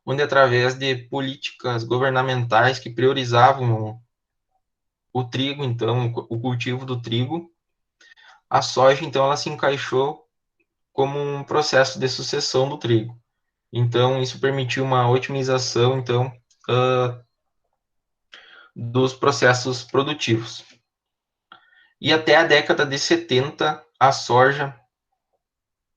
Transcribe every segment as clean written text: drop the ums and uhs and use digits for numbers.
onde através de políticas governamentais que priorizavam o trigo, então, o cultivo do trigo, a soja, então, ela se encaixou como um processo de sucessão do trigo. Então, isso permitiu uma otimização, então, dos processos produtivos. E até a década de 70, a soja,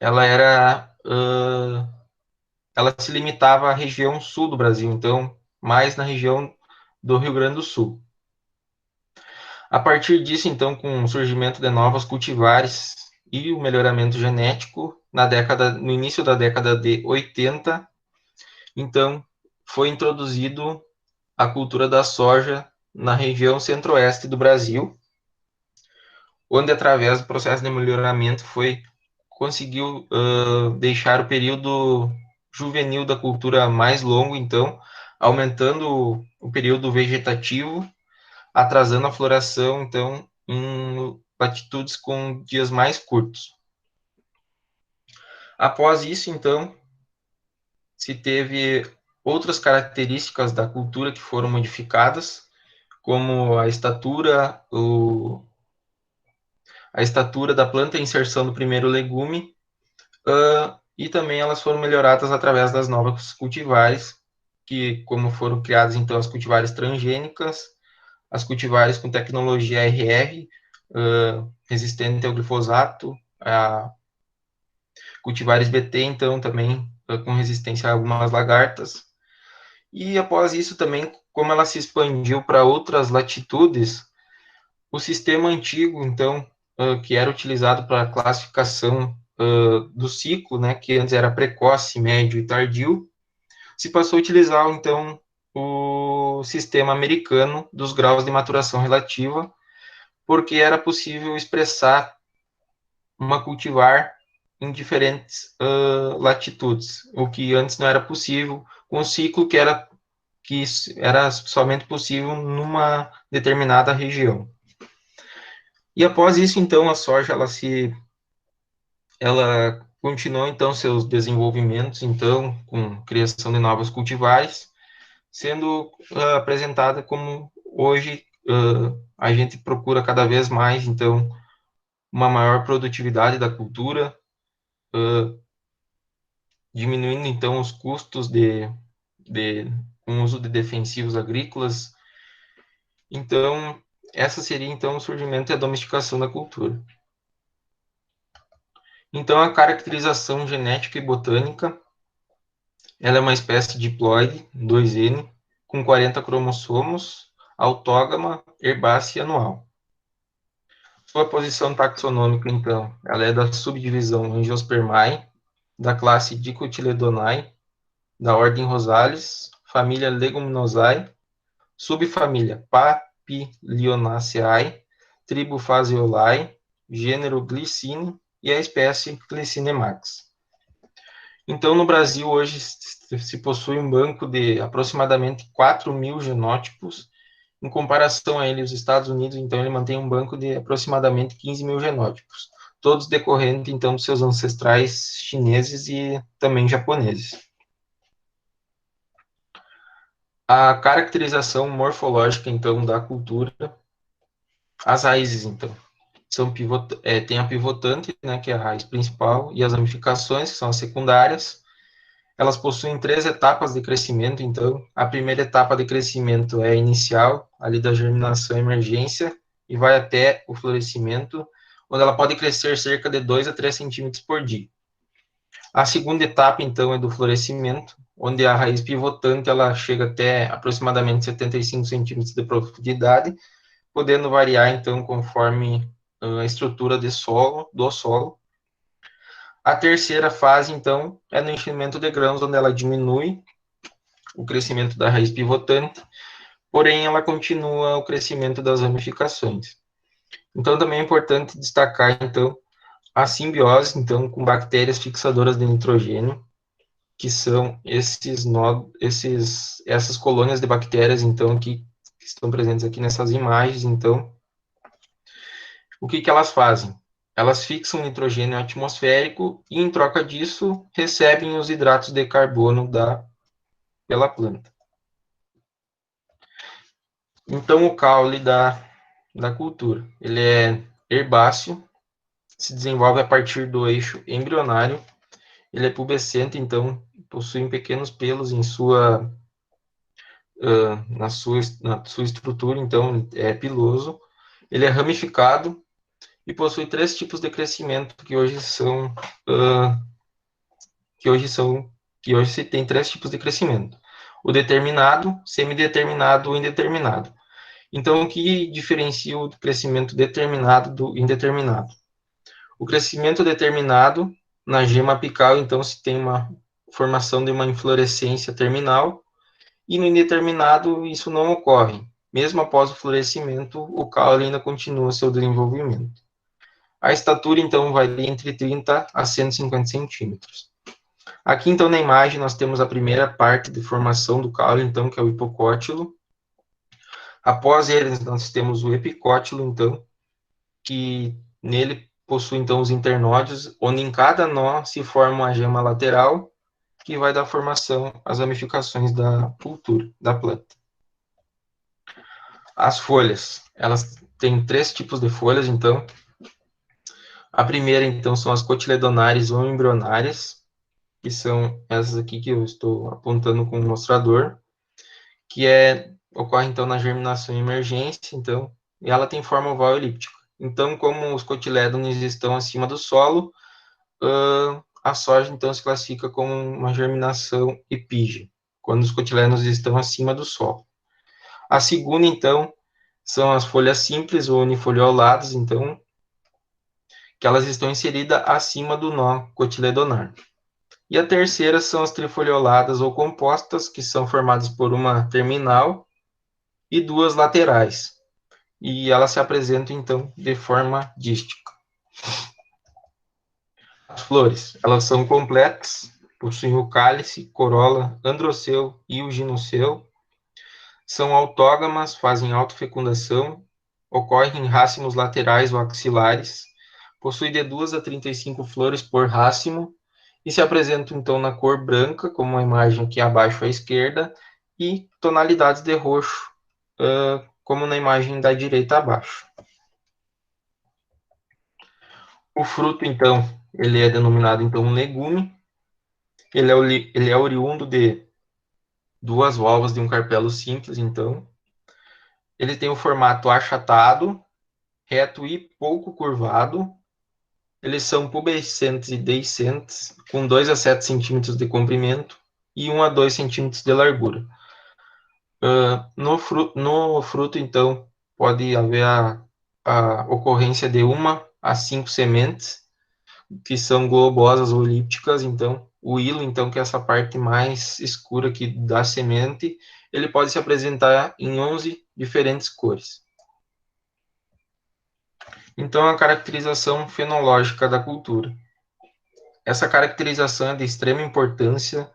ela era, ela se limitava à região sul do Brasil, então, mais na região do Rio Grande do Sul. A partir disso, então, com o surgimento de novos cultivares e o melhoramento genético, no início da década de 80, então, foi introduzido a cultura da soja na região centro-oeste do Brasil, onde, através do processo de melhoramento, conseguiu deixar o período juvenil da cultura mais longo, então, aumentando o período vegetativo, atrasando a floração, então, em latitudes com dias mais curtos. Após isso, então, se teve outras características da cultura que foram modificadas, como a estatura da planta, a inserção do primeiro legume, e também elas foram melhoradas através das novas cultivares, que como foram criadas então as cultivares transgênicas, as cultivares com tecnologia RR, resistente ao glifosato, a cultivares BT, então também com resistência a algumas lagartas. E após isso também, como ela se expandiu para outras latitudes, o sistema antigo, então, que era utilizado para a classificação do ciclo, né, que antes era precoce, médio e tardio, se passou a utilizar, então, o sistema americano dos graus de maturação relativa, porque era possível expressar uma cultivar em diferentes latitudes, o que antes não era possível, com o ciclo que era somente possível numa determinada região. E após isso, então, a soja ela continuou então seus desenvolvimentos, então, com criação de novos cultivares, sendo apresentada como hoje a gente procura cada vez mais, então, uma maior produtividade da cultura, diminuindo então os custos com o uso de defensivos agrícolas. Então, essa seria então o surgimento e a domesticação da cultura. Então, a caracterização genética e botânica, ela é uma espécie diploide, 2N, com 40 cromossomos, autógama, herbácea e anual. Sua posição taxonômica, então, ela é da subdivisão Angiospermae, da classe Dicotyledonai, da ordem Rosales, família Leguminosae, subfamília Papilionaceae, tribo Phaseolae, gênero Glycine e a espécie Glycinemax. Então, no Brasil, hoje, se possui um banco de aproximadamente 4.000 genótipos. Em comparação a ele, os Estados Unidos, então, ele mantém um banco de aproximadamente 15.000 genótipos, todos decorrentes, então, dos seus ancestrais chineses e também japoneses. A caracterização morfológica, então, da cultura, as raízes, então, tem a pivotante, né, que é a raiz principal, e as ramificações, que são as secundárias. Elas possuem 3 etapas de crescimento, então, a primeira etapa de crescimento é inicial, ali da germinação e emergência, e vai até o florescimento, onde ela pode crescer cerca de 2 a 3 centímetros por dia. A segunda etapa, então, é do florescimento, onde a raiz pivotante ela chega até aproximadamente 75 centímetros de profundidade, podendo variar, então, conforme a estrutura do solo. A terceira fase, então, é no enchimento de grãos, onde ela diminui o crescimento da raiz pivotante, porém ela continua o crescimento das ramificações. Então, também é importante destacar, então, a simbiose, então, com bactérias fixadoras de nitrogênio, que são essas colônias de bactérias, então, que estão presentes aqui nessas imagens. Então, o que elas fazem? Elas fixam nitrogênio atmosférico e, em troca disso, recebem os hidratos de carbono pela planta. Então, o caule da cultura, ele é herbáceo, se desenvolve a partir do eixo embrionário, ele é pubescente, então possui pequenos pelos na sua estrutura, então é piloso, ele é ramificado e possui 3 tipos de crescimento que hoje se tem 3 tipos de crescimento: o determinado, semideterminado e indeterminado. Então, o que diferencia o crescimento determinado do indeterminado? O crescimento determinado, na gema apical, então, se tem uma formação de uma inflorescência terminal, e no indeterminado isso não ocorre. Mesmo após o florescimento, o caule ainda continua seu desenvolvimento. A estatura, então, varia entre 30 a 150 centímetros. Aqui, então, na imagem, nós temos a primeira parte de formação do caule, então, que é o hipocótilo. Após ele, nós temos o epicótilo, então, que nele possui, então, os internódios, onde em cada nó se forma uma gema lateral, que vai dar formação às ramificações da cultura, da planta. As folhas, elas têm 3 tipos de folhas, então. A primeira, então, são as cotiledonares ou embrionárias, que são essas aqui que eu estou apontando com o mostrador, que ocorre, então, na germinação e emergência, então, e ela tem forma oval elíptica. Então, como os cotilédones estão acima do solo, a soja, então, se classifica como uma germinação epígea, quando os cotilédones estão acima do solo. A segunda, então, são as folhas simples ou unifolioladas, então, que elas estão inseridas acima do nó cotiledonar. E a terceira são as trifolioladas ou compostas, que são formadas por uma terminal e 2 laterais. E elas se apresentam, então, de forma dística. As flores, elas são completas, possuem o cálice, corola, androceu e o ginoceu. São autógamas, fazem autofecundação, ocorrem em racimos laterais ou axilares, possui de 2 a 35 flores por racimo e se apresentam, então, na cor branca, como a imagem aqui abaixo à esquerda, e tonalidades de roxo, como na imagem da direita abaixo. O fruto, então, ele é denominado, então, um legume. Ele é oriundo de 2 volvas de um carpelo simples, então. Ele tem o formato achatado, reto e pouco curvado. Eles são pubescentes e deiscentes, com 2 a 7 centímetros de comprimento e 1 a 2 centímetros de largura. No fruto, então, pode haver a ocorrência de 1 a 5 sementes, que são globosas ou elípticas. Então, o hilo, então, que é essa parte mais escura aqui da semente, ele pode se apresentar em 11 diferentes cores. Então, a caracterização fenológica da cultura. Essa caracterização é de extrema importância,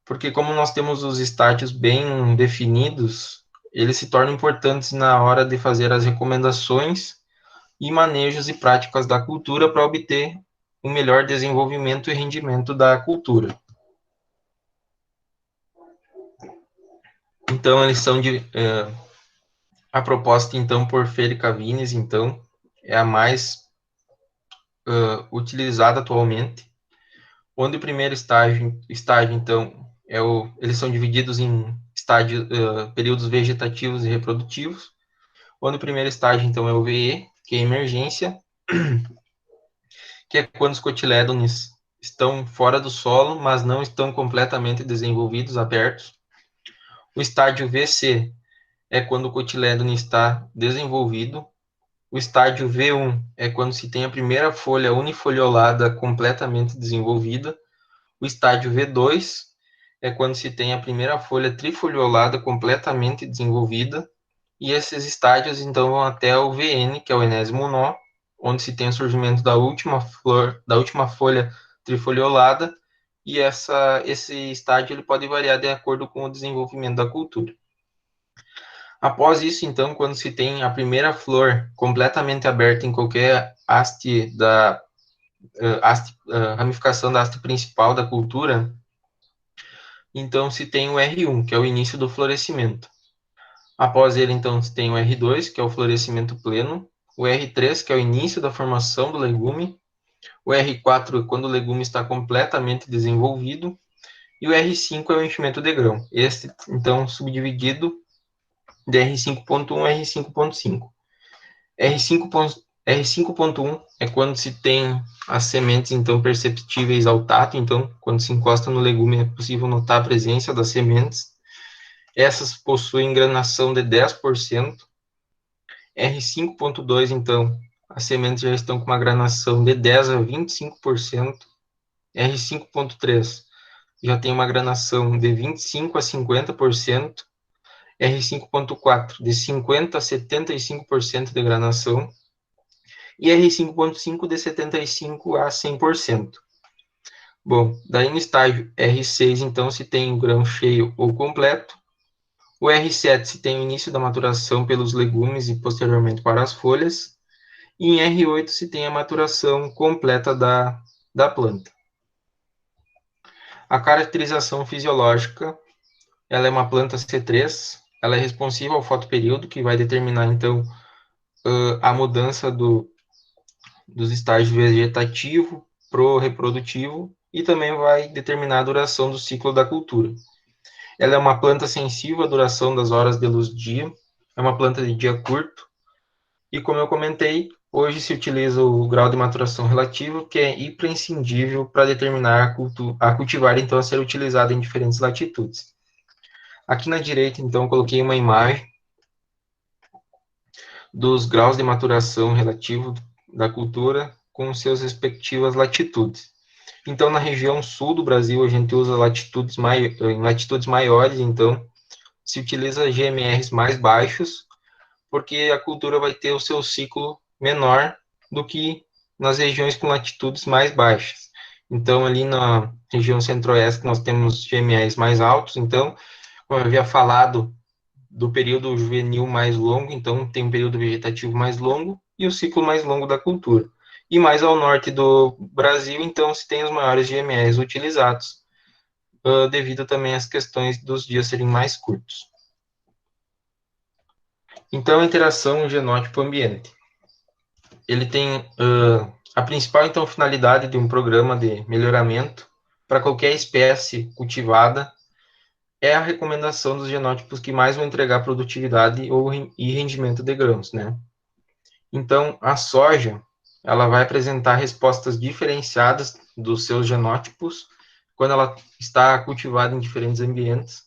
porque como nós temos os estágios bem definidos, eles se tornam importantes na hora de fazer as recomendações e manejos e práticas da cultura para obter um melhor desenvolvimento e rendimento da cultura. Então, eles são a proposta, então, por Federica Vines, então, é a mais utilizada atualmente, onde o primeiro estágio então, eles são divididos em períodos vegetativos e reprodutivos, onde o primeiro estágio, então, é o VE, que é a emergência, que é quando os cotilédones estão fora do solo, mas não estão completamente desenvolvidos, abertos. O estágio VC é quando o cotilédone está desenvolvido. O estágio V1 é quando se tem a primeira folha unifoliolada completamente desenvolvida. O estágio V2 é quando se tem a primeira folha trifoliolada completamente desenvolvida. E esses estágios, então, vão até o VN, que é o enésimo nó, onde se tem o surgimento da última folha trifoliolada, e esse estágio ele pode variar de acordo com o desenvolvimento da cultura. Após isso, então, quando se tem a primeira flor completamente aberta em qualquer ramificação da haste principal da cultura, então se tem o R1, que é o início do florescimento. Após ele, então, se tem o R2, que é o florescimento pleno, o R3, que é o início da formação do legume, o R4 é quando o legume está completamente desenvolvido, e o R5 é o enchimento de grão. Este, então, subdividido de R5.1 a R5.5. R5.1 é quando se tem as sementes, então, perceptíveis ao tato, então, quando se encosta no legume é possível notar a presença das sementes. Essas possuem granação de 10%. R5.2, então, as sementes já estão com uma granação de 10 a 25%. R5.3 já tem uma granação de 25 a 50%. R5.4 de 50 a 75% de granação. E R5.5 de 75 a 100%. Bom, daí no estágio R6, então, se tem o grão cheio ou completo. O R7 se tem o início da maturação pelos legumes e posteriormente para as folhas. E em R8 se tem a maturação completa da planta. A caracterização fisiológica, ela é uma planta C3, ela é responsiva ao fotoperíodo, que vai determinar, então, a mudança dos estágios vegetativo pro reprodutivo e também vai determinar a duração do ciclo da cultura. Ela é uma planta sensível à duração das horas de luz do dia, é uma planta de dia curto, e como eu comentei, hoje se utiliza o grau de maturação relativo, que é imprescindível para determinar a cultivar, então, a ser utilizada em diferentes latitudes. Aqui na direita, então, coloquei uma imagem dos graus de maturação relativo da cultura com seus respectivas latitudes. Então, na região sul do Brasil, a gente usa em latitudes maiores, então, se utiliza GMRs mais baixos, porque a cultura vai ter o seu ciclo menor do que nas regiões com latitudes mais baixas. Então, ali na região centro-oeste, nós temos GMRs mais altos. Então, como eu havia falado, do período juvenil mais longo, então tem um período vegetativo mais longo e o ciclo mais longo da cultura. E mais ao norte do Brasil, então, se tem os maiores GMRs utilizados, devido também às questões dos dias serem mais curtos. Então, a interação genótipo-ambiente. Ele tem a principal, então, finalidade de um programa de melhoramento para qualquer espécie cultivada é a recomendação dos genótipos que mais vão entregar produtividade e rendimento de grãos, né? Então, a soja, ela vai apresentar respostas diferenciadas dos seus genótipos quando ela está cultivada em diferentes ambientes,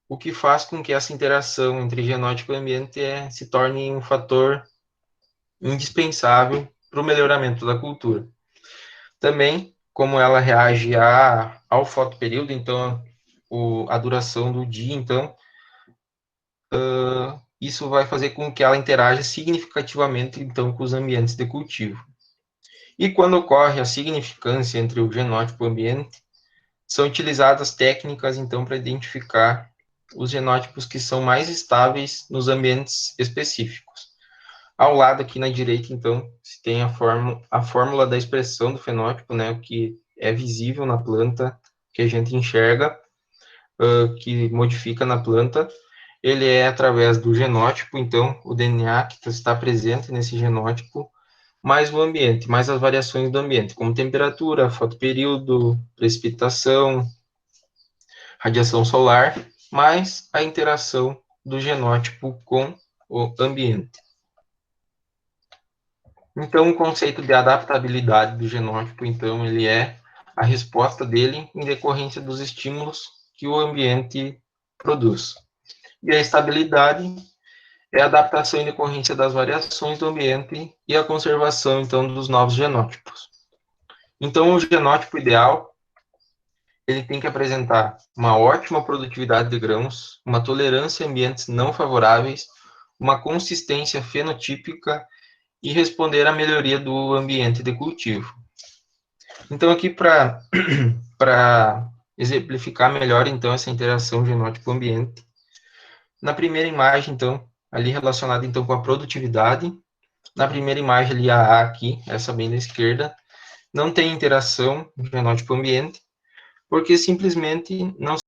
o que faz com que essa interação entre genótipo e ambiente se torne um fator indispensável para o melhoramento da cultura. Também, como ela reage ao fotoperíodo, então, a duração do dia, então, isso vai fazer com que ela interaja significativamente, então, com os ambientes de cultivo. E quando ocorre a significância entre o genótipo e o ambiente, são utilizadas técnicas, então, para identificar os genótipos que são mais estáveis nos ambientes específicos. Ao lado, aqui na direita, então, se tem a fórmula da expressão do fenótipo, né, o que é visível na planta, que a gente enxerga, que modifica na planta, ele é através do genótipo, então, o DNA que está presente nesse genótipo, mais o ambiente, mais as variações do ambiente, como temperatura, fotoperíodo, precipitação, radiação solar, mais a interação do genótipo com o ambiente. Então, o conceito de adaptabilidade do genótipo, então, ele é a resposta dele em decorrência dos estímulos que o ambiente produz. E a estabilidade é a adaptação em decorrência das variações do ambiente e a conservação, então, dos novos genótipos. Então, o genótipo ideal, ele tem que apresentar uma ótima produtividade de grãos, uma tolerância a ambientes não favoráveis, uma consistência fenotípica e responder à melhoria do ambiente de cultivo. Então, aqui para exemplificar melhor, então, essa interação genótipo-ambiente, na primeira imagem, então, ali relacionada, então, com a produtividade, na primeira imagem ali, a A aqui, essa bem da esquerda, não tem interação genótipo-ambiente, porque simplesmente não